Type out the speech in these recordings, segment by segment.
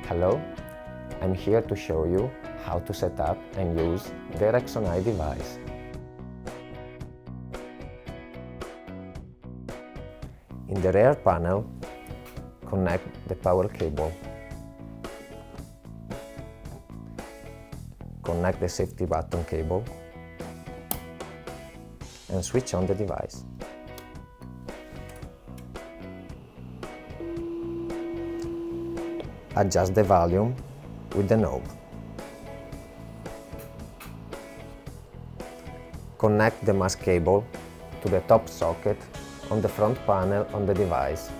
Hello, I'm here to show you how to set up and use the REXON EYE device. In the rear panel, connect the power cable. Connect the safety button cable and switch on the device. Adjust the volume with the knob. Connect the mask cable to the top socket on the front panel on the device.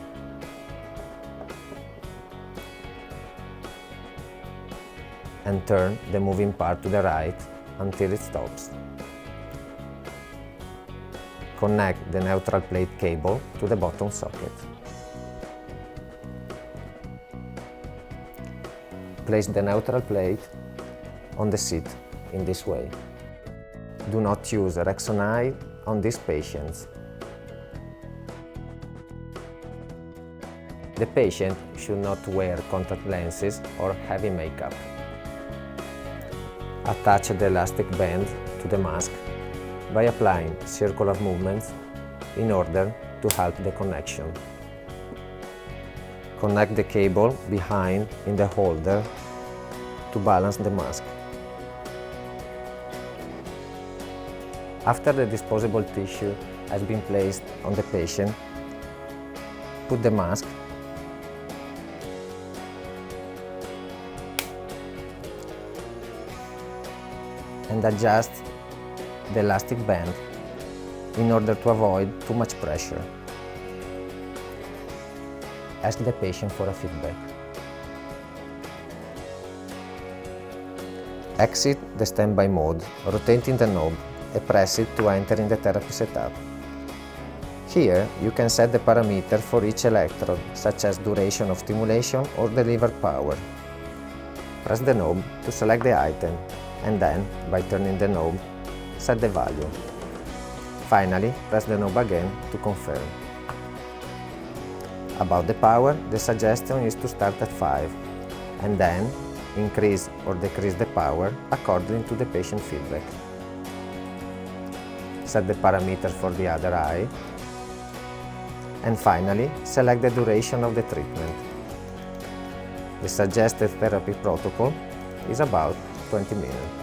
And turn the moving part to the right until it stops. Connect the neutral plate cable to the bottom socket. Place the neutral plate on the seat in this way. Do not use REXON EYE on these patients. The patient should not wear contact lenses or heavy makeup. Attach the elastic band to the mask by applying circular movements in order to help the connection. Connect the cable behind in the holder to balance the mask. After the disposable tissue has been placed on the patient, put the mask and adjust the elastic band in order to avoid too much pressure. Ask the patient for a feedback. Exit the standby mode, rotating the knob and press it to enter in the therapy setup. Here you can set the parameter for each electrode, such as duration of stimulation or delivered power. Press the knob to select the item, and then, by turning the knob, set the value. Finally, press the knob again to confirm. About the power, the suggestion is to start at 5, and then increase or decrease the power according to the patient feedback. Set the parameter for the other eye, and finally, select the duration of the treatment. The suggested therapy protocol is about 20 minutes.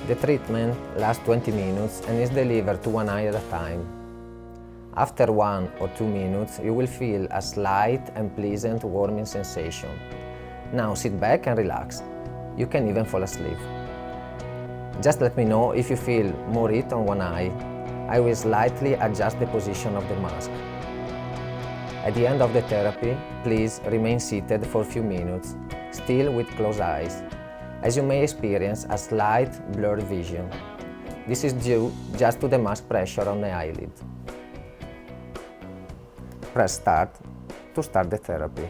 The treatment lasts 20 minutes and is delivered to one eye at a time. After 1 or 2 minutes, you will feel a slight and pleasant warming sensation. Now sit back and relax. You can even fall asleep. Just let me know if you feel more heat on one eye. I will slightly adjust the position of the mask. At the end of the therapy, please remain seated for a few minutes, still with closed eyes, as you may experience a slight blurred vision. This is due just to the mask pressure on the eyelid. Press Start to start the therapy.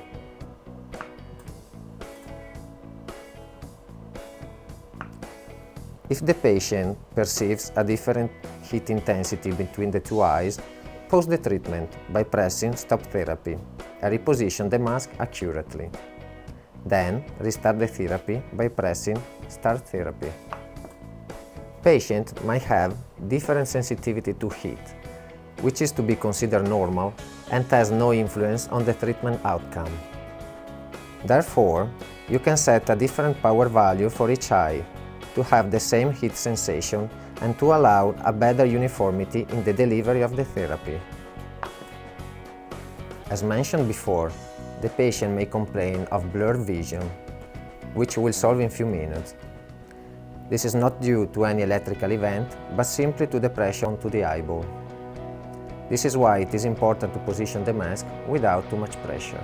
If the patient perceives a different heat intensity between the two eyes, pause the treatment by pressing Stop Therapy and reposition the mask accurately. Then, restart the therapy by pressing Start Therapy. Patient might have different sensitivity to heat, which is to be considered normal and has no influence on the treatment outcome. Therefore, you can set a different power value for each eye to have the same heat sensation and to allow a better uniformity in the delivery of the therapy. As mentioned before, the patient may complain of blurred vision, which will solve in few minutes. This is not due to any electrical event, but simply to the pressure onto the eyeball. This is why it is important to position the mask without too much pressure.